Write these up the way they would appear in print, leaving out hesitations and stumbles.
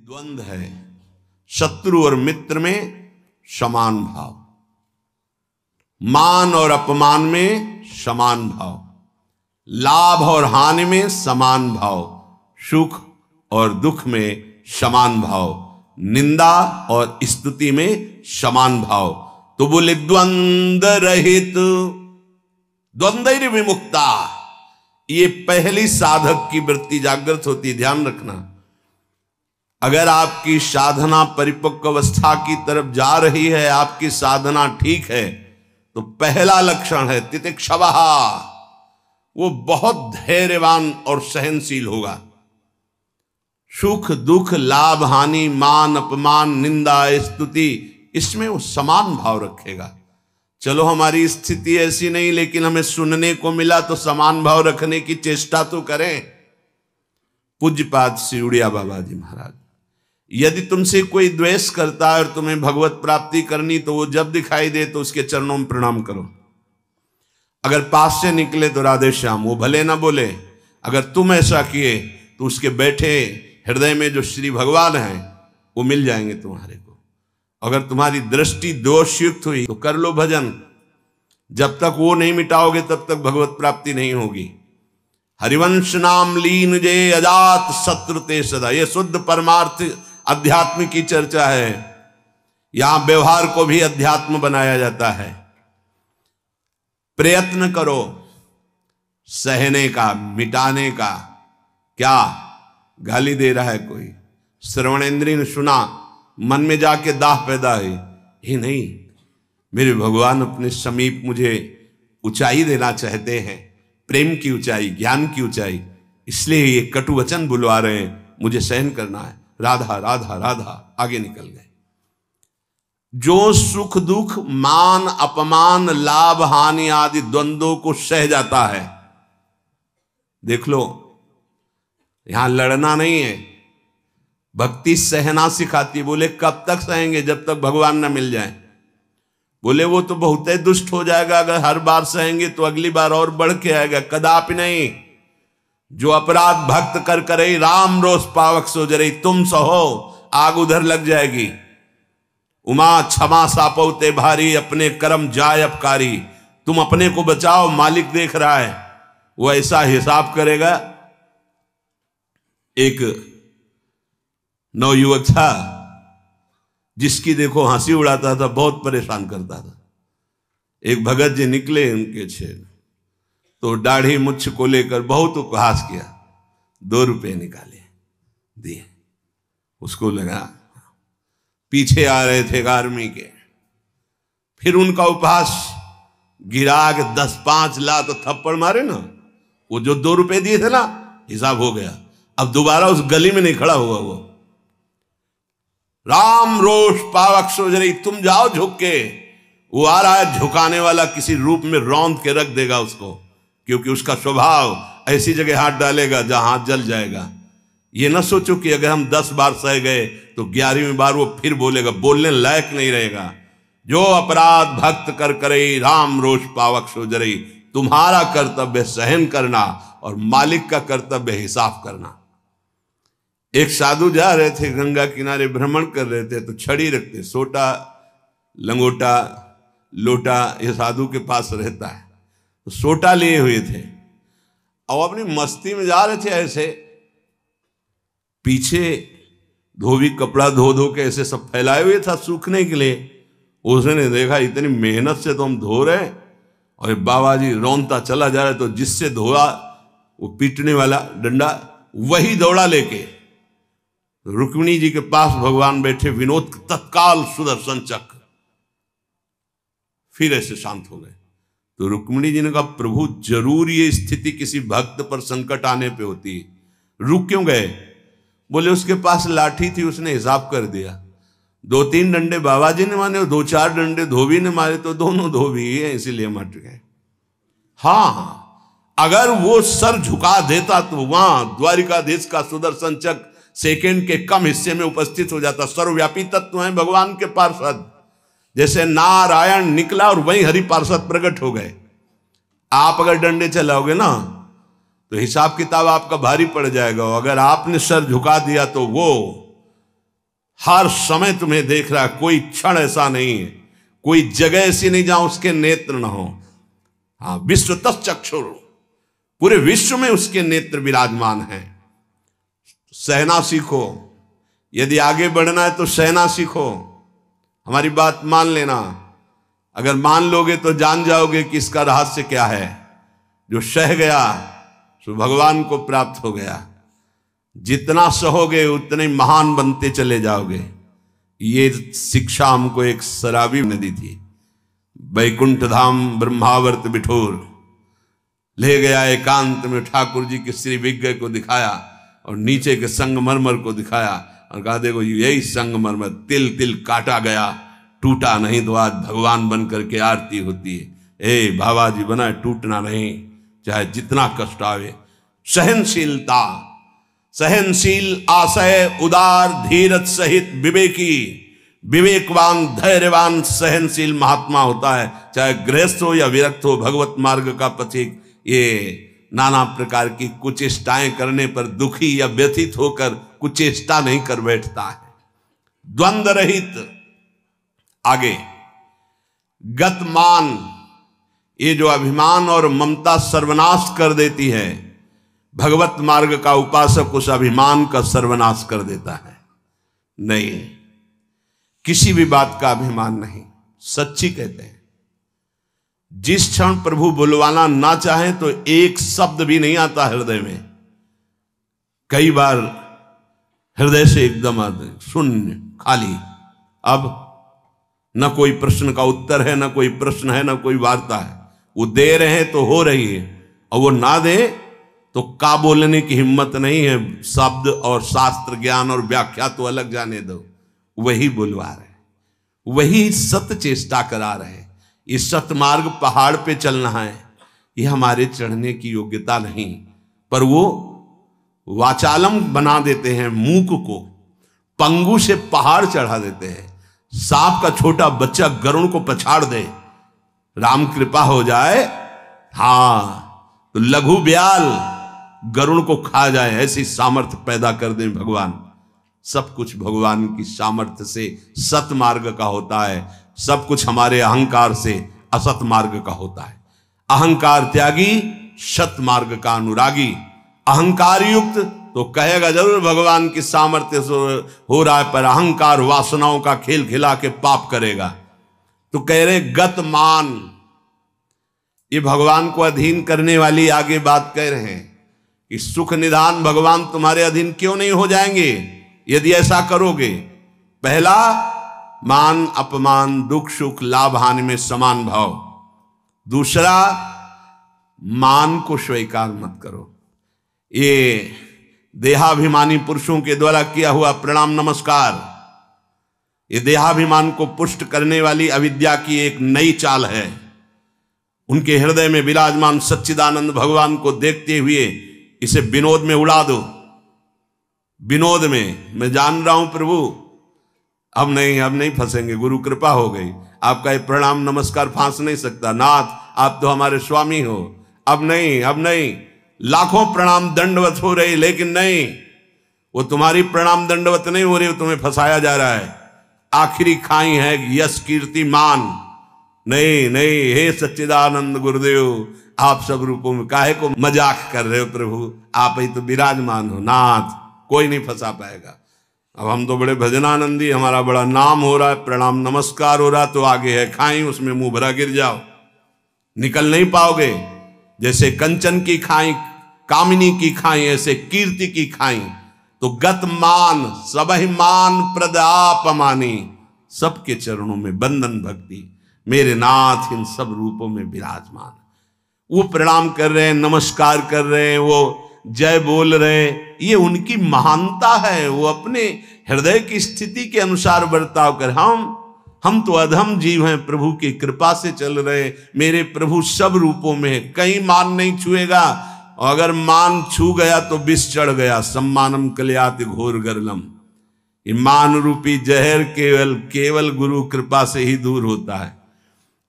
द्वंद्व है, शत्रु और मित्र में समान भाव, मान और अपमान में समान भाव, लाभ और हानि में समान भाव, सुख और दुख में समान भाव, निंदा और स्तुति में समान भाव। तो बोले द्वंद्व रहित, द्वंद्व विमुक्ता। ये पहली साधक की वृत्ति जागृत होती, ध्यान रखना। अगर आपकी साधना परिपक्व अवस्था की तरफ जा रही है, आपकी साधना ठीक है, तो पहला लक्षण है तितिक्षवः, वो बहुत धैर्यवान और सहनशील होगा। सुख दुख लाभ हानि मान अपमान निंदा स्तुति, इसमें वो समान भाव रखेगा। चलो हमारी स्थिति ऐसी नहीं, लेकिन हमें सुनने को मिला तो समान भाव रखने की चेष्टा तो करें। पूज्यपाद श्री उड़िया बाबा जी महाराज, यदि तुमसे कोई द्वेष करता है और तुम्हें भगवत प्राप्ति करनी, तो वो जब दिखाई दे तो उसके चरणों में प्रणाम करो। अगर पास से निकले तो राधे श्याम, वो भले ना बोले। अगर तुम ऐसा किए तो उसके बैठे हृदय में जो श्री भगवान हैं वो मिल जाएंगे तुम्हारे को। अगर तुम्हारी दृष्टि दोषयुक्त हुई तो कर लो भजन। जब तक वो नहीं मिटाओगे तब तक भगवत प्राप्ति नहीं होगी। हरिवंश नाम लीन जे अजात शत्रु ते सदा, ये शुद्ध परमार्थ अध्यात्म की चर्चा है। यहां व्यवहार को भी अध्यात्म बनाया जाता है। प्रयत्न करो सहने का, मिटाने का। क्या गाली दे रहा है कोई, श्रवणेंद्रिय ने सुना, मन में जाके दाह पैदा हुई, ही नहीं, मेरे भगवान अपने समीप मुझे ऊंचाई देना चाहते हैं, प्रेम की ऊंचाई, ज्ञान की ऊंचाई, इसलिए ये कटु वचन बुलवा रहे हैं, मुझे सहन करना है। राधा राधा राधा, आगे निकल गए। जो सुख दुख मान अपमान लाभ हानि आदि द्वंद्वों को सह जाता है, देख लो, यहां लड़ना नहीं है, भक्ति सहना सिखाती। बोले कब तक सहेंगे? जब तक भगवान न मिल जाए। बोले वो तो बहुत ही दुष्ट हो जाएगा, अगर हर बार सहेंगे तो अगली बार और बढ़ के आएगा। कदापि नहीं। जो अपराध भक्त कर करे राम रोष पावक सो जरे, तुम सहो आग उधर लग जाएगी। उमा क्षमा सापौते भारी, अपने कर्म जाय अपकारी। तुम अपने को बचाओ, मालिक देख रहा है, वो ऐसा हिसाब करेगा। एक नवयुवक था जिसकी देखो हंसी उड़ाता था, बहुत परेशान करता था। एक भगत जी निकले उनके छेद, तो दाढ़ी मुच्छ को लेकर बहुत उपहास किया। 2 रुपए निकाले, दिए। उसको लगा पीछे आ रहे थे आर्मी के, फिर उनका उपहास गिरा के 10-5 ला तो थप्पड़ मारे ना। वो जो 2 रुपए दिए थे ना, हिसाब हो गया। अब दोबारा उस गली में नहीं खड़ा हुआ वो। राम रोष पावक सोजरी, तुम जाओ झुक के। वो आ रहा है झुकाने वाला, किसी रूप में रौंद के रख देगा उसको, क्योंकि उसका स्वभाव ऐसी जगह हाथ डालेगा जहां हाथ जल जाएगा। ये ना सोचो कि अगर हम 10 बार सह गए तो 11वीं बार वो फिर बोलेगा, बोलने लायक नहीं रहेगा। जो अपराध भक्त कर करे राम रोष पावक सोजरी, तुम्हारा कर्तव्य सहन करना और मालिक का कर्तव्य हिसाब करना। एक साधु जा रहे थे, गंगा किनारे भ्रमण कर रहे थे, तो छड़ी रखते, सोटा लंगोटा लोटा ये साधु के पास रहता है, तो सोटा लिए हुए थे और अपनी मस्ती में जा रहे थे। ऐसे पीछे धोबी कपड़ा धो धो के ऐसे सब फैलाए हुए था सूखने के लिए। उसने देखा इतनी मेहनत से तो हम धो रहे हैं, और बाबा जी रौंदता चला जा रहा है। तो जिससे धोआ वो पीटने वाला डंडा, वही दौड़ा लेके रुक्मिणी जी के पास भगवान बैठे, विनोद तत्काल सुदर्शन चक्र, फिर ऐसे शांत हो गए। तो रुक्मिणी जी ने कहा, प्रभु जरूर ये स्थिति किसी भक्त पर संकट आने पे होती है, रुक क्यों गए? बोले उसके पास लाठी थी, उसने हिसाब कर दिया। 2-3 डंडे बाबा जी ने मारे और 2-4 डंडे धोबी ने मारे, तो दोनों धोबी ही है, इसीलिए मट गए। हाँ, अगर वो सर झुका देता तो वहां द्वारिकाधीश का सुदर्शन चक्र सेकंड के कम हिस्से में उपस्थित हो जाता। सर्वव्यापी तत्व है भगवान के पार्षद। जैसे नारायण निकला और वहीं हरि पार्षद प्रकट हो गए। आप अगर डंडे चलाओगे ना तो हिसाब किताब आपका भारी पड़ जाएगा। अगर आपने सर झुका दिया तो वो हर समय तुम्हें देख रहा है, कोई क्षण ऐसा नहीं है, कोई जगह ऐसी नहीं जहां उसके नेत्र न हो। हाँ, विश्व तच्चक्षुर, पूरे विश्व में उसके नेत्र विराजमान हैं। सहना सीखो, यदि आगे बढ़ना है तो सहना सीखो। हमारी बात मान लेना, अगर मान लोगे तो जान जाओगे कि इसका रहस्य क्या है। जो सह गया सो भगवान को प्राप्त हो गया। जितना सहोगे उतने महान बनते चले जाओगे। ये शिक्षा हमको एक शराबी ने दी थी। बैकुंठ धाम ब्रह्मावर्त बिठोर ले गया, एकांत में ठाकुर जी के श्री विग्रह को दिखाया और नीचे के संगमरमर को दिखाया और कहा देखो यही संगमरमर तिल तिल काटा गया, टूटा नहीं तो आज भगवान बन करके आरती होती है। ए बाबा जी बना टूटना नहीं, चाहे जितना कष्ट आवे। सहनशीलता, सहनशील, आशय, उदार, धीरज सहित विवेकी, विवेकवान, धैर्यवान, सहनशील महात्मा होता है, चाहे गृहस्थ हो या विरक्त हो, भगवत मार्ग का पथिक। ये नाना प्रकार की कुचेष्टाएं करने पर दुखी या व्यथित होकर कुचेष्टा नहीं कर बैठता है। द्वंद्व रहित। आगे गतमान, ये जो अभिमान और ममता सर्वनाश कर देती है, भगवत मार्ग का उपासक उस अभिमान का सर्वनाश कर देता है। नहीं, किसी भी बात का अभिमान नहीं। सच्ची कहते हैं, जिस क्षण प्रभु बुलवाना ना चाहे तो एक शब्द भी नहीं आता हृदय में। कई बार हृदय से एकदम शून्य, खाली। अब न कोई प्रश्न का उत्तर है, न कोई प्रश्न है, न कोई वार्ता है। वो दे रहे हैं तो हो रही है, और वो ना दे तो का बोलने की हिम्मत नहीं है। शब्द और शास्त्र ज्ञान और व्याख्या तो अलग जाने दो, वही बुलवा रहे, वही सत्य चेष्टा करा रहे। इस सतमार्ग पहाड़ पे चलना है, ये हमारे चढ़ने की योग्यता नहीं, पर वो वाचालम बना देते हैं। मूक को पंगु से पहाड़ चढ़ा देते हैं। सांप का छोटा बच्चा गरुड़ को पछाड़ दे, राम कृपा हो जाए, हाँ, तो लघु ब्याल गरुड़ को खा जाए, ऐसी सामर्थ्य पैदा कर दें भगवान। सब कुछ भगवान की सामर्थ्य से सत मार्ग का होता है, सब कुछ हमारे अहंकार से असत मार्ग का होता है। अहंकार त्यागी, सत मार्ग का अनुरागी। अहंकार युक्त तो कहेगा जरूर भगवान की सामर्थ्य से हो रहा है, पर अहंकार वासनाओं का खेल खिला के पाप करेगा। तो कह रहे गतमान, ये भगवान को अधीन करने वाली आगे बात कह रहे हैं कि सुख निधान भगवान तुम्हारे अधीन क्यों नहीं हो जाएंगे यदि ऐसा करोगे। पहला, मान अपमान, दुख सुख, लाभ हानि में समान भाव। दूसरा, मान को स्वीकार मत करो। ये देहाभिमानी पुरुषों के द्वारा किया हुआ प्रणाम नमस्कार, ये देहाभिमान को पुष्ट करने वाली अविद्या की एक नई चाल है। उनके हृदय में विराजमान सच्चिदानंद भगवान को देखते हुए इसे विनोद में उड़ा दो। विनोद में, मैं जान रहा हूं प्रभु, अब नहीं फंसेंगे, गुरु कृपा हो गई। आपका ये प्रणाम नमस्कार फांस नहीं सकता, नाथ आप तो हमारे स्वामी हो। अब नहीं, लाखों प्रणाम दंडवत हो रही, लेकिन नहीं, वो तुम्हारी प्रणाम दंडवत नहीं हो रही, वो तुम्हें फंसाया जा रहा है। आखिरी खाई है यश कीर्ति मान। नहीं, हे सच्चिदानंद गुरुदेव, आप सब रूपों में काहे को मजाक कर रहे हो प्रभु, आप ही तो विराजमान हो नाथ, कोई नहीं फंसा पाएगा। अब हम तो बड़े भजनानंदी, हमारा बड़ा नाम हो रहा है, प्रणाम नमस्कार हो रहा, तो आगे है खाई, उसमें मुंह भरा गिर जाओ, निकल नहीं पाओगे। जैसे कंचन की खाई, कामिनी की खाई, ऐसे कीर्ति की खाई। तो गत मान, सबहि मान प्रदापमानी, सबके चरणों में बंधन भक्ति, मेरे नाथ इन सब रूपों में विराजमान। वो प्रणाम कर रहे हैं, नमस्कार कर रहे हैं, वो जय बोल रहे हैं, ये उनकी महानता है। वो अपने हृदय की स्थिति के अनुसार बर्ताव कर। हम तो अधम जीव हैं, प्रभु की कृपा से चल रहे। मेरे प्रभु सब रूपों में, कहीं मान नहीं छुएगा, और अगर मान छू गया तो विष चढ़ गया। सम्मानम कल्याति घोर गरलम, ये मान रूपी जहर केवल गुरु कृपा से ही दूर होता है।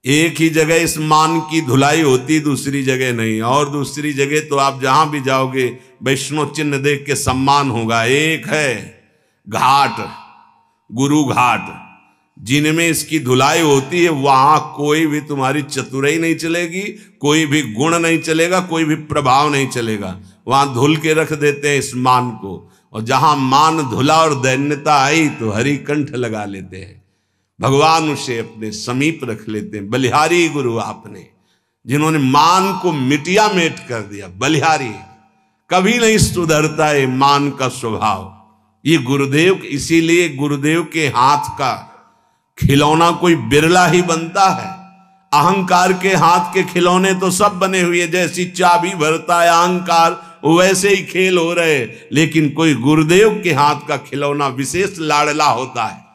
एक ही जगह इस मान की धुलाई होती, दूसरी जगह नहीं। और दूसरी जगह तो आप जहां भी जाओगे वैष्णव चिन्ह देख के सम्मान होगा। एक है घाट, गुरु घाट जिनमें इसकी धुलाई होती है, वहां कोई भी तुम्हारी चतुराई नहीं चलेगी, कोई भी गुण नहीं चलेगा, कोई भी प्रभाव नहीं चलेगा। वहां धुल के रख देते हैं इस मान को, और जहां मान धुला और दैन्यता आई तो हरि कंठ लगा लेते हैं, भगवान उसे अपने समीप रख लेते हैं। बलिहारी गुरु आपने, जिन्होंने मान को मिटिया मेट कर दिया। बलिहारी कभी नहीं सुधरता है मान का स्वभाव। ये गुरुदेव, इसीलिए गुरुदेव के हाथ का खिलौना कोई बिरला ही बनता है। अहंकार के हाथ के खिलौने तो सब बने हुए, जैसी चाबी भरता है अहंकार वैसे ही खेल हो रहे, लेकिन कोई गुरुदेव के हाथ का खिलौना विशेष लाडला होता है।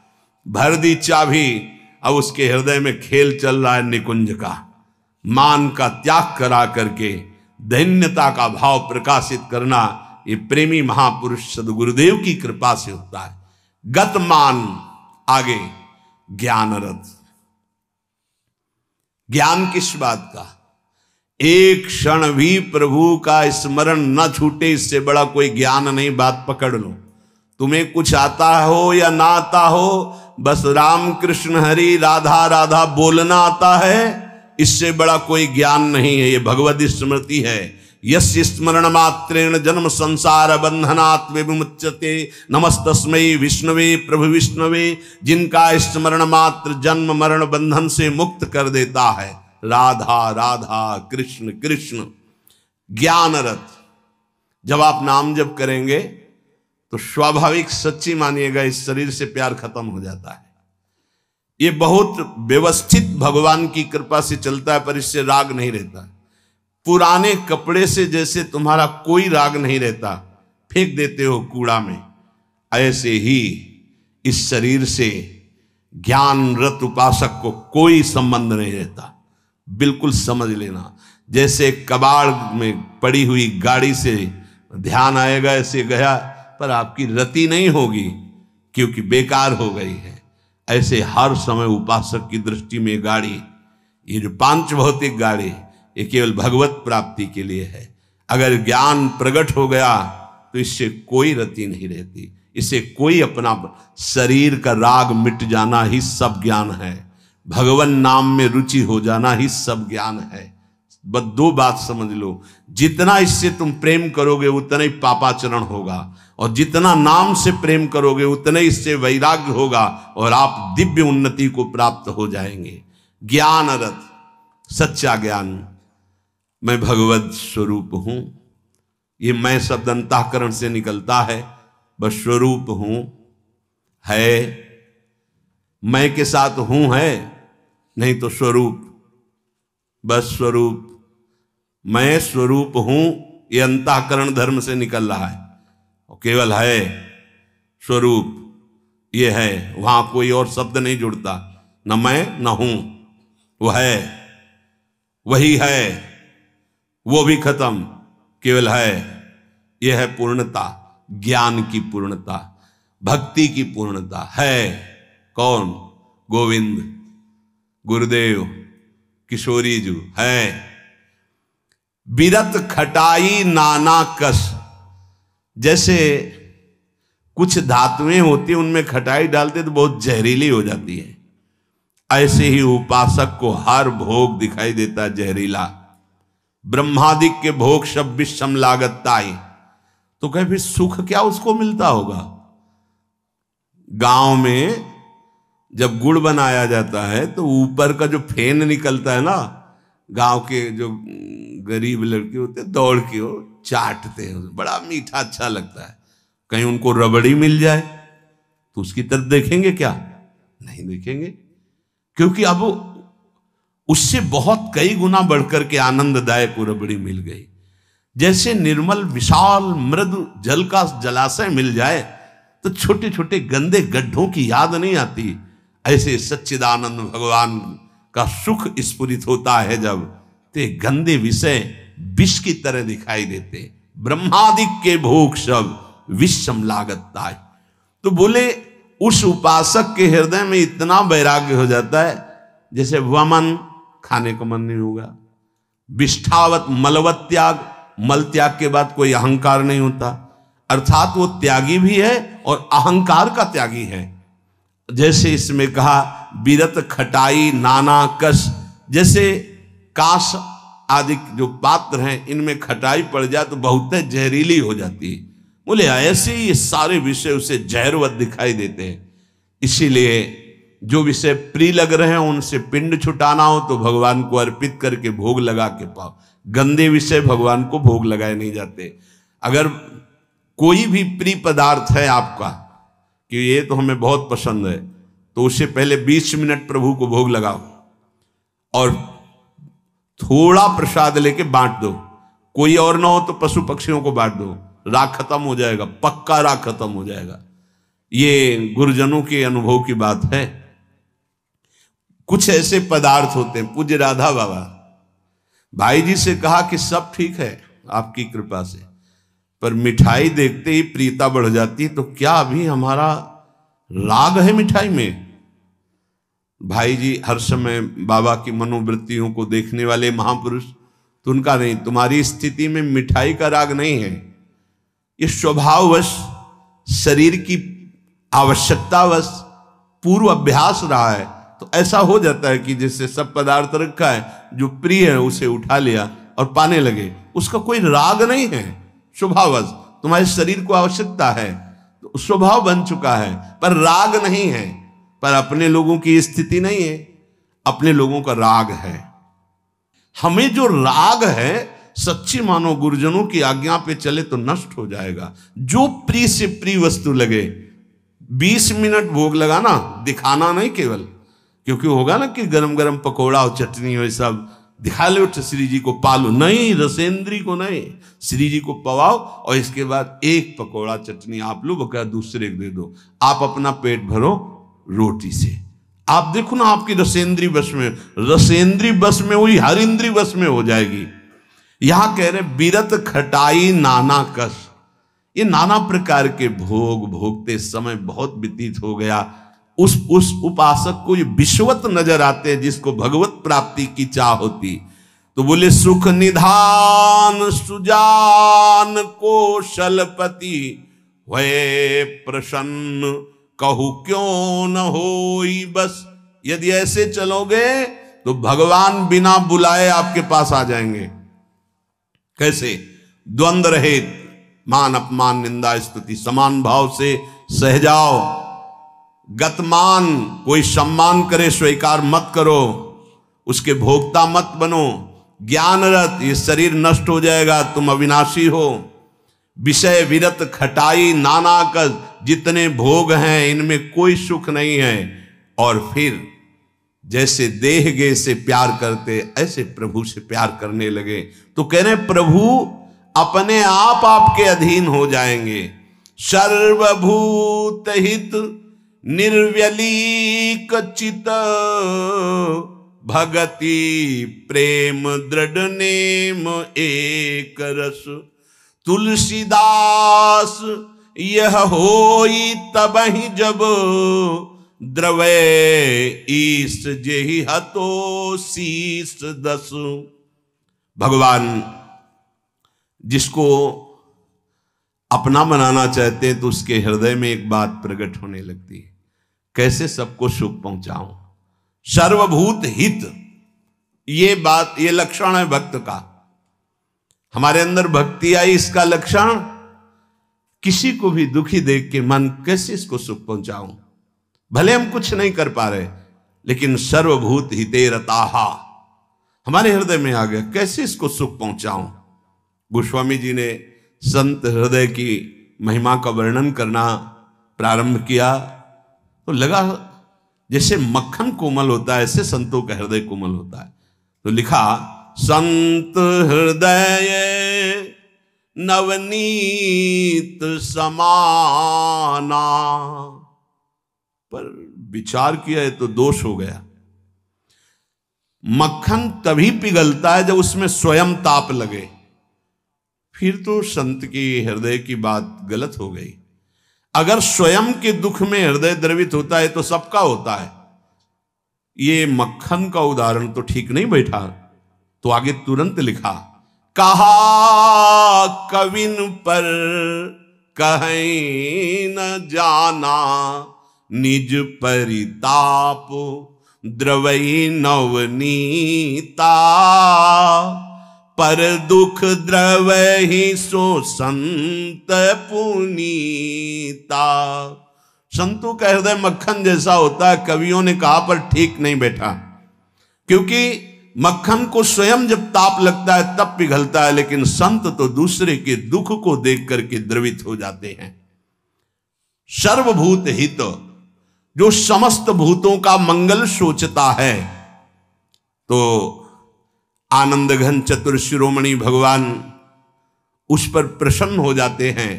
भर दी चाबी, अब उसके हृदय में खेल चल रहा है निकुंज का। मान का त्याग करा करके दैन्यता का भाव प्रकाशित करना, ये प्रेमी महापुरुष सद्गुरुदेव की कृपा से होता है। गत मान, आगे ज्ञान रथ। ज्ञान किस बात का? एक क्षण भी प्रभु का स्मरण न छूटे, इससे बड़ा कोई ज्ञान नहीं। बात पकड़ लो। तुम्हें कुछ आता हो या ना आता हो, बस राम कृष्ण हरि राधा राधा बोलना आता है, इससे बड़ा कोई ज्ञान नहीं है। ये भगवद स्मृति है। यस्य स्मरण मात्रेण जन्म संसार बंधनात् विमुच्यते, नमस्तस्मै विष्णवे प्रभु विष्णवे। जिनका स्मरण मात्र जन्म मरण बंधन से मुक्त कर देता है। राधा राधा कृष्ण कृष्ण। ज्ञान रथ, जब आप नाम जप करेंगे तो स्वाभाविक, सच्ची मानिएगा, इस शरीर से प्यार खत्म हो जाता है। ये बहुत व्यवस्थित भगवान की कृपा से चलता है, पर इससे राग नहीं रहता। पुराने कपड़े से जैसे तुम्हारा कोई राग नहीं रहता, फेंक देते हो कूड़ा में, ऐसे ही इस शरीर से ज्ञान रत उपासक को कोई संबंध नहीं रहता। बिल्कुल समझ लेना। जैसे कबाड़ में पड़ी हुई गाड़ी से ध्यान आएगा, ऐसे गया, पर आपकी रति नहीं होगी क्योंकि बेकार हो गई है। ऐसे हर समय उपासक की दृष्टि में गाड़ी, ये जो पांच भौतिक गाड़ी, ये केवल भगवत प्राप्ति के लिए है। अगर ज्ञान प्रकट हो गया तो इससे कोई रति नहीं रहती, इससे कोई अपना शरीर का राग मिट जाना ही सब ज्ञान है। भगवान नाम में रुचि हो जाना ही सब ज्ञान है। बस दो बात समझ लो, जितना इससे तुम प्रेम करोगे उतना ही पापाचरण होगा, और जितना नाम से प्रेम करोगे उतना ही इससे वैराग्य होगा, और आप दिव्य उन्नति को प्राप्त हो जाएंगे। ज्ञान रथ, सच्चा ज्ञान। मैं भगवत स्वरूप हूं, ये मैं शब्द अंतःकरण से निकलता है। बस स्वरूप हूं है, मैं के साथ हूं है, नहीं तो स्वरूप, बस स्वरूप। मैं स्वरूप हूं, ये अंतःकरण धर्म से निकल रहा है, और केवल है स्वरूप, ये है। वहां कोई और शब्द नहीं जुड़ता, न मैं न हूं, वो है, वही है, वो भी खत्म, केवल है। यह है पूर्णता, ज्ञान की पूर्णता, भक्ति की पूर्णता है। कौन? गोविंद, गुरुदेव, किशोरी जी है। बिरत खटाई नाना कस, जैसे कुछ धातुएं होती हैं उनमें खटाई डालते तो बहुत जहरीली हो जाती है, ऐसे ही उपासक को हर भोग दिखाई देता है जहरीला। ब्रह्मादिक के भोग सब विषम लागताई, तो कहे फिर सुख क्या उसको मिलता होगा? गांव में जब गुड़ बनाया जाता है तो ऊपर का जो फेन निकलता है ना, गांव के जो गरीब लड़के होते हैं दौड़ के वो चाटते हैं, बड़ा मीठा अच्छा लगता है। कहीं उनको रबड़ी मिल जाए तो उसकी तरफ देखेंगे क्या? नहीं देखेंगे, क्योंकि अब उससे बहुत कई गुना बढ़कर के आनंददायक रबड़ी मिल गई। जैसे निर्मल विशाल मृदु जल का जलाशय मिल जाए तो छोटे छोटे गंदे गड्ढों की याद नहीं आती, ऐसे सच्चिदानंद भगवान का सुख स्फुरित होता है जब, ते गंदे विषय विष की तरह दिखाई देते। ब्रह्मादिक के भोग सब विषम लागता है। तो बोले उस उपासक के हृदय में इतना वैराग्य हो जाता है, जैसे वमन, खाने का मन नहीं होगा, विष्ठावत मलवत त्याग, मल त्याग के बाद कोई अहंकार नहीं होता, अर्थात वो त्यागी भी है और अहंकार का त्यागी है। जैसे इसमें कहा बीरत खटाई नाना कस, जैसे काश आदि जो पात्र हैं इनमें खटाई पड़ जाए तो बहुत जहरीली हो जाती है। बोले ऐसे ही ये सारे विषय उसे जहरवत दिखाई देते हैं। इसीलिए जो विषय प्रिय लग रहे हैं उनसे पिंड छुटाना हो तो भगवान को अर्पित करके भोग लगा के पाओ। गंदे विषय भगवान को भोग लगाए नहीं जाते। अगर कोई भी प्रिय पदार्थ है आपका कि ये तो हमें बहुत पसंद है, तो उससे पहले 20 मिनट प्रभु को भोग लगाओ और थोड़ा प्रसाद लेके बांट दो। कोई और ना हो तो पशु पक्षियों को बांट दो, राग खत्म हो जाएगा, पक्का राग खत्म हो जाएगा। ये गुरुजनों के अनुभव की बात है। कुछ ऐसे पदार्थ होते हैं, पूज्य राधा बाबा भाई जी से कहा कि सब ठीक है आपकी कृपा से, पर मिठाई देखते ही प्रीता बढ़ जाती, तो क्या अभी हमारा राग है मिठाई में? भाई जी हर समय बाबा की मनोवृत्तियों को देखने वाले महापुरुष, तो उनका नहीं, तुम्हारी स्थिति में मिठाई का राग नहीं है, ये स्वभाववश शरीर की आवश्यकतावश पूर्व अभ्यास रहा है। तो ऐसा हो जाता है कि जैसे सब पदार्थ रखा है, जो प्रिय है उसे उठा लिया और पाने लगे, उसका कोई राग नहीं है, स्वभाववश तुम्हारे शरीर को आवश्यकता है तो स्वभाव बन चुका है, पर राग नहीं है। पर अपने लोगों की स्थिति नहीं है, अपने लोगों का राग है। हमें जो राग है सच्ची मानो गुरुजनों की आज्ञा पे चले तो नष्ट हो जाएगा। जो प्रिय से प्रिय वस्तु लगे, 20 मिनट भोग लगाना, दिखाना नहीं केवल, क्योंकि होगा ना कि गरम गरम पकौड़ा और चटनी और सब दिखा लो तो श्री जी को पालो, नहीं, रसेंद्री को नहीं, श्री जी को पवाओ और इसके बाद एक पकौड़ा चटनी आप लो, बकाया दूसरे को दे दो, आप अपना पेट भरो रोटी से। आप देखो ना आपकी रसेंद्री बस में, रसेंद्री बस में हुई हर इंद्री बस में हो जाएगी। यहां कह रहे बीरत खटाई नाना कस, ये नाना प्रकार के भोग भोगते समय बहुत व्यतीत हो गया। उस उपासक को ये विश्वत नजर आते हैं जिसको भगवत प्राप्ति की चाह होती। तो बोले सुख निधान सुजान कौशलपति वे प्रसन्न कहू क्यों न होई बस। यदि ऐसे चलोगे तो भगवान बिना बुलाए आपके पास आ जाएंगे। कैसे? द्वंद्व रहित, मान अपमान निंदा स्तुति समान भाव से सह जाओ। गतमान, कोई सम्मान करे स्वीकार मत करो, उसके भोक्ता मत बनो। ज्ञानरत, ये शरीर नष्ट हो जाएगा, तुम अविनाशी हो। विषय विरत खटाई नाना कस, जितने भोग हैं इनमें कोई सुख नहीं है। और फिर जैसे देह गे से प्यार करते ऐसे प्रभु से प्यार करने लगे। तो कह रहे प्रभु अपने आप आपके अधीन हो जाएंगे। सर्वभूत हित निर्व्यलीक चित भगति प्रेम दृढ़ नेम एक रस। तुलसीदास यह होई तबहि जब द्रवे ईश जेहि हतो शीस दस। भगवान जिसको अपना बनाना चाहते हैं तो उसके हृदय में एक बात प्रकट होने लगती है, कैसे सबको सुख पहुंचाऊं। सर्वभूत हित, ये बात, ये लक्षण है भक्त का। हमारे अंदर भक्ति आई, इसका लक्षण किसी को भी दुखी देख के मन कैसे इसको सुख पहुंचाऊं। भले हम कुछ नहीं कर पा रहे, लेकिन सर्वभूत हिते रताहा हमारे हृदय में आ गया, कैसे इसको सुख पहुंचाऊं। गोस्वामी जी ने संत हृदय की महिमा का वर्णन करना प्रारंभ किया तो लगा जैसे मक्खन कोमल होता है ऐसे संतों का हृदय कोमल होता है। तो लिखा संत हृदय नवनीत समाना, पर विचार किया है तो दोष हो गया। मक्खन तभी पिघलता है जब उसमें स्वयं ताप लगे, फिर तो संत की हृदय की बात गलत हो गई। अगर स्वयं के दुख में हृदय द्रवित होता है तो सबका होता है। ये मक्खन का उदाहरण तो ठीक नहीं बैठा। तो आगे तुरंत लिखा, कहा कविन पर कहीं न जाना, निज परिताप द्रवई नवनीता, पर दुख द्रवहि सो संत पुनीता। संतों का हृदय मक्खन जैसा होता है, कवियों ने कहा, पर ठीक नहीं बैठा, क्योंकि मक्खन को स्वयं जब ताप लगता है तब पिघलता है, लेकिन संत तो दूसरे के दुख को देख करके द्रवित हो जाते हैं। सर्वभूत हित, जो समस्त भूतों का मंगल सोचता है, तो आनंद घन चतुर शिरोमणि भगवान उस पर प्रसन्न हो जाते हैं,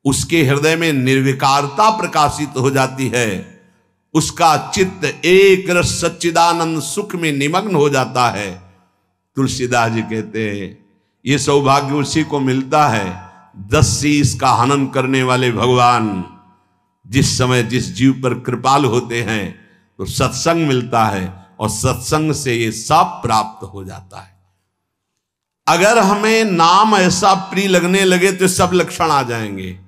उसके हृदय में निर्विकारता प्रकाशित हो जाती है, उसका चित्त एक रस सच्चिदानंद सुख में निमग्न हो जाता है। तुलसीदास जी कहते हैं ये सौभाग्य उसी को मिलता है, 10 शीश का हनन करने वाले भगवान जिस समय जिस जीव पर कृपाल होते हैं तो सत्संग मिलता है, और सत्संग से ये सब प्राप्त हो जाता है। अगर हमें नाम ऐसा प्रिय लगने लगे तो सब लक्षण आ जाएंगे।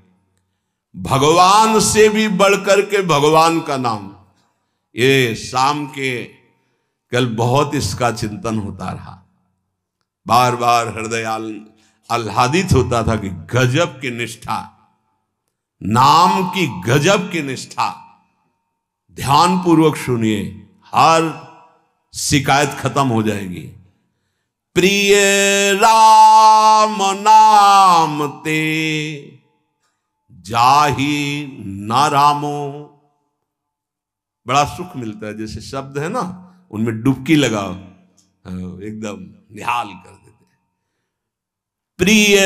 भगवान से भी बढ़कर के भगवान का नाम, ये शाम के कल बहुत इसका चिंतन होता रहा, बार बार हृदय आह्लादित होता था कि गजब की निष्ठा, नाम की गजब की निष्ठा। ध्यान पूर्वक सुनिए, हर शिकायत खत्म हो जाएगी। प्रिय राम नाम ते जाहि न रामो, बड़ा सुख मिलता है। जैसे शब्द है ना, उनमें डुबकी लगाओ, एकदम निहाल कर देते। प्रिय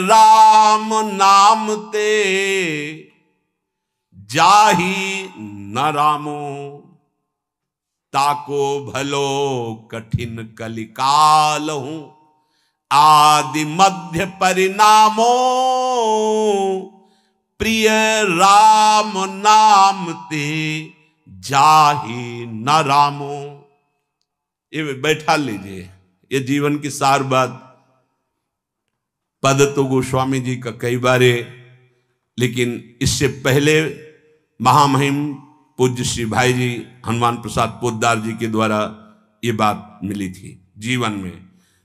राम नाम ते जाहि न रामो, ताको भलो कठिन कलिकाल हूं, आदि मध्य परिणामो, प्रिय राम नाम ते जाहि न रामो। ये बैठा लीजिए, ये जीवन की सार बात। पद तो गोस्वामी जी का कई बार, लेकिन इससे पहले महामहिम पूज्य श्री भाई जी हनुमान प्रसाद पोद्दार जी के द्वारा ये बात मिली थी।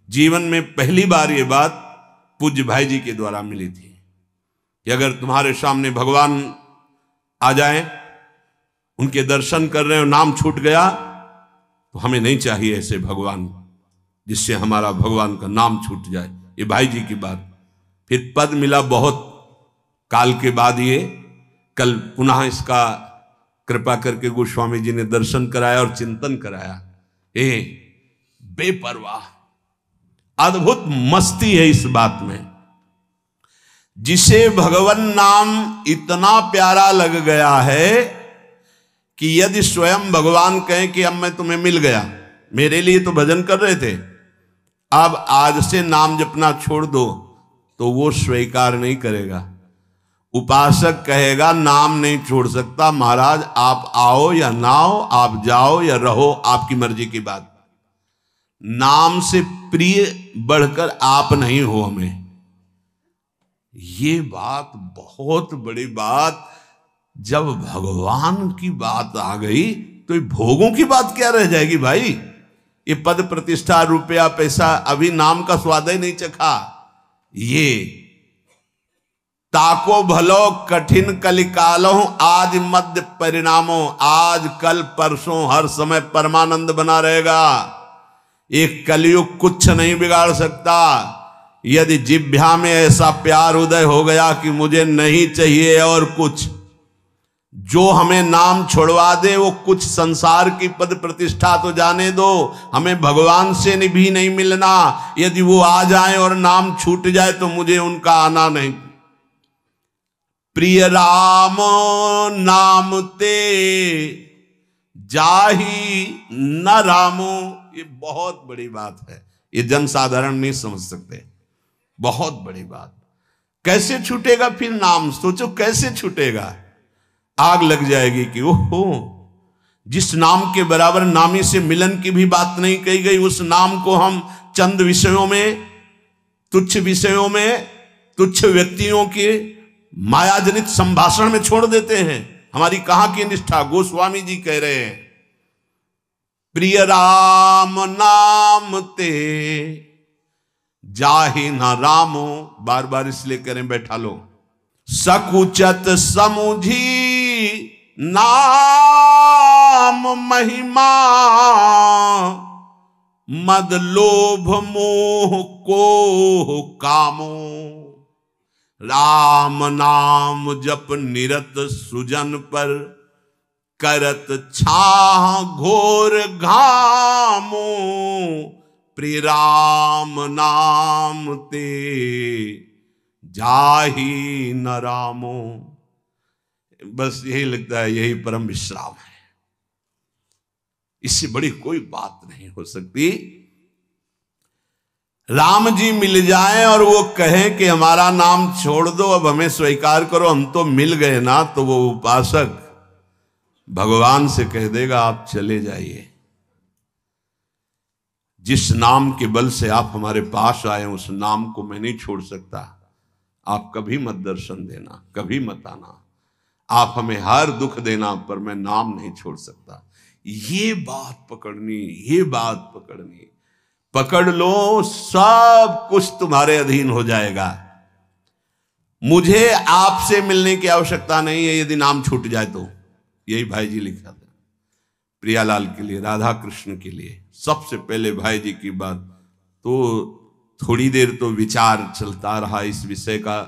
जीवन में पहली बार ये बात पूज्य भाई जी के द्वारा मिली थी कि अगर तुम्हारे सामने भगवान आ जाए, उनके दर्शन कर रहे हो, नाम छूट गया, तो हमें नहीं चाहिए ऐसे भगवान जिससे हमारा भगवान का नाम छूट जाए। ये भाई जी की बात। फिर पद मिला बहुत काल के बाद, ये कल पुनः इसका कृपा करके गोस्वामी जी ने दर्शन कराया और चिंतन कराया। बेपरवाह, अद्भुत मस्ती है इस बात में। जिसे भगवान नाम इतना प्यारा लग गया है कि यदि स्वयं भगवान कहें कि अब मैं तुम्हें मिल गया, मेरे लिए तो भजन कर रहे थे, अब आज से नाम जपना छोड़ दो, तो वो स्वीकार नहीं करेगा। उपासक कहेगा नाम नहीं छोड़ सकता, महाराज आप आओ या ना आओ, आप जाओ या रहो, आपकी मर्जी की बात। नाम से प्रिय बढ़कर आप नहीं हो हमें। ये बात बहुत बड़ी बात। जब भगवान की बात आ गई तो ये भोगों की बात क्या रह जाएगी भाई। ये पद प्रतिष्ठा रुपया पैसा, अभी नाम का स्वाद ही नहीं चखा। ये ताको भलो कठिन कलिकालो आज मध्य परिणामों, आज कल परसों हर समय परमानंद बना रहेगा। एक कलयुग कुछ नहीं बिगाड़ सकता। यदि जिह्वा में ऐसा प्यार उदय हो गया कि मुझे नहीं चाहिए और कुछ, जो हमें नाम छोड़वा दे वो कुछ संसार की पद प्रतिष्ठा तो जाने दो, हमें भगवान से भी नहीं मिलना। यदि वो आ जाए और नाम छूट जाए तो मुझे उनका आना नहीं। प्रिय राम नाम ते जाहि न रामो, ये बहुत बड़ी बात है। ये जनसाधारण नहीं समझ सकते, बहुत बड़ी बात। कैसे छूटेगा फिर नाम, सोचो कैसे छूटेगा। आग लग जाएगी कि ओहो, जिस नाम के बराबर नामी से मिलन की भी बात नहीं कही गई, उस नाम को हम चंद विषयों में, तुच्छ विषयों में, तुच्छ व्यक्तियों के मायाजनित संभाषण में छोड़ देते हैं। हमारी कहां की निष्ठा? गोस्वामी जी कह रहे हैं, प्रिय राम नाम ते जाहि न रामो, बार बार इसलिए करें, बैठा लो, सकुचत समुझी नाम महिमा, मद लोभ मोह को कामो, राम नाम जप निरत सुजन पर, करत छाह घोर घामो, प्रिय राम नाम ते जाहि न रामो। बस यही लगता है, यही परम विश्राम है, इससे बड़ी कोई बात नहीं हो सकती। राम जी मिल जाएं और वो कहें कि हमारा नाम छोड़ दो, अब हमें स्वीकार करो, हम तो मिल गए ना, तो वो उपासक भगवान से कह देगा आप चले जाइए। जिस नाम के बल से आप हमारे पास आए उस नाम को मैं नहीं छोड़ सकता। आप कभी मत दर्शन देना, कभी मत आना, आप हमें हर दुख देना, पर मैं नाम नहीं छोड़ सकता। ये बात पकड़नी, ये बात पकड़नी, पकड़ लो, सब कुछ तुम्हारे अधीन हो जाएगा। मुझे आपसे मिलने की आवश्यकता नहीं है यदि नाम छूट जाए तो। यही भाई जी लिखा था प्रियालाल के लिए, राधा कृष्ण के लिए। सबसे पहले भाई जी की बात तो थोड़ी देर तो विचार चलता रहा इस विषय का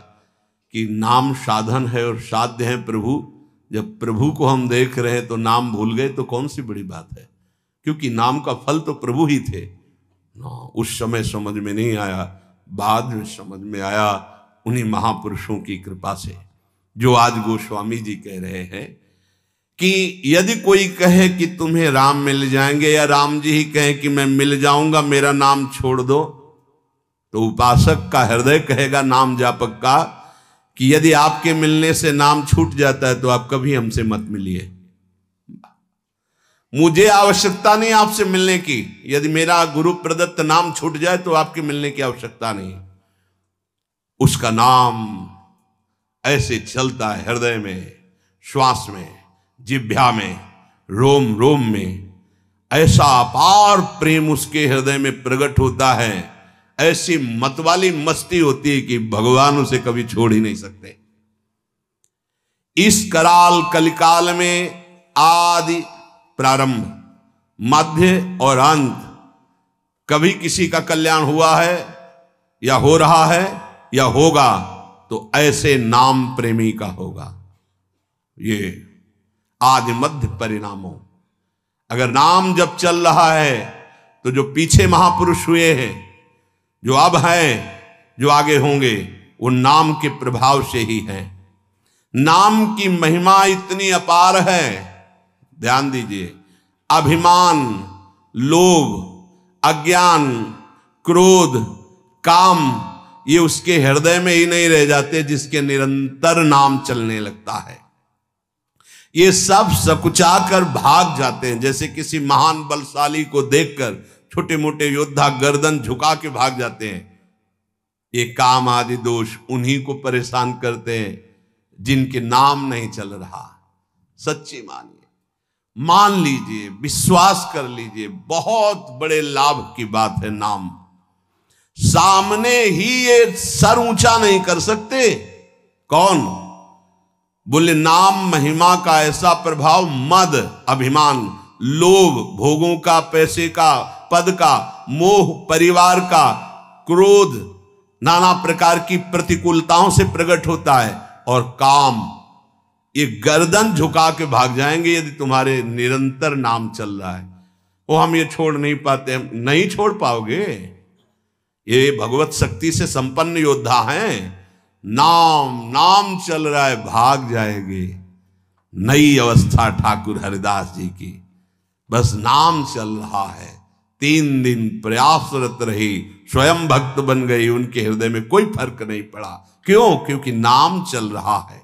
कि नाम साधन है और साध्य है प्रभु। जब प्रभु को हम देख रहे हैं तो नाम भूल गए तो कौन सी बड़ी बात है, क्योंकि नाम का फल तो प्रभु ही थे ना। उस समय समझ में नहीं आया, बाद में समझ में आया उन्हीं महापुरुषों की कृपा से, जो आज गोस्वामी जी कह रहे हैं कि यदि कोई कहे कि तुम्हें राम मिल जाएंगे, या राम जी ही कहें कि मैं मिल जाऊंगा, मेरा नाम छोड़ दो, तो उपासक का हृदय कहेगा, नाम जापक का, कि यदि आपके मिलने से नाम छूट जाता है तो आप कभी हमसे मत मिलिए। मुझे आवश्यकता नहीं आपसे मिलने की, यदि मेरा गुरु प्रदत्त नाम छूट जाए तो आपके मिलने की आवश्यकता नहीं। उसका नाम ऐसे चलता है हृदय में, श्वास में, जिह्वा में, रोम रोम में, ऐसा अपार प्रेम उसके हृदय में प्रकट होता है, ऐसी मतवाली मस्ती होती है कि भगवान उसे कभी छोड़ ही नहीं सकते। इस कराल कलिकाल में आदि प्रारंभ, मध्य और अंत, कभी किसी का कल्याण हुआ है या हो रहा है या होगा तो ऐसे नाम प्रेमी का होगा। ये आदि मध्य परिणामों, अगर नाम जब चल रहा है तो जो पीछे महापुरुष हुए हैं, जो अब हैं, जो आगे होंगे, वो नाम के प्रभाव से ही हैं। नाम की महिमा इतनी अपार है, ध्यान दीजिए, अभिमान, लोभ, अज्ञान, क्रोध, काम, ये उसके हृदय में ही नहीं रह जाते जिसके निरंतर नाम चलने लगता है। ये सब सकुचा कर भाग जाते हैं, जैसे किसी महान बलशाली को देखकर छोटे मोटे योद्धा गर्दन झुका के भाग जाते हैं। ये काम आदि दोष उन्हीं को परेशान करते हैं जिनके नाम नहीं चल रहा। सच्ची मानिए, मान लीजिए, विश्वास कर लीजिए, बहुत बड़े लाभ की बात है नाम। सामने ही ये सर ऊंचा नहीं कर सकते। कौन? बोले नाम महिमा का ऐसा प्रभाव, मद अभिमान, लोभ भोगों का, पैसे का, पद का, मोह परिवार का, क्रोध नाना प्रकार की प्रतिकूलताओं से प्रकट होता है, और काम, ये गर्दन झुका के भाग जाएंगे यदि तुम्हारे निरंतर नाम चल रहा है। वो हम ये छोड़ नहीं पाते, हम नहीं छोड़ पाओगे। ये भगवत शक्ति से संपन्न योद्धा हैं, नाम नाम चल रहा है, भाग जाएंगे। नई अवस्था ठाकुर हरिदास जी की, बस नाम चल रहा है, 3 दिन प्रयासरत रही, स्वयं भक्त बन गई, उनके हृदय में कोई फर्क नहीं पड़ा। क्यों? क्योंकि नाम चल रहा है।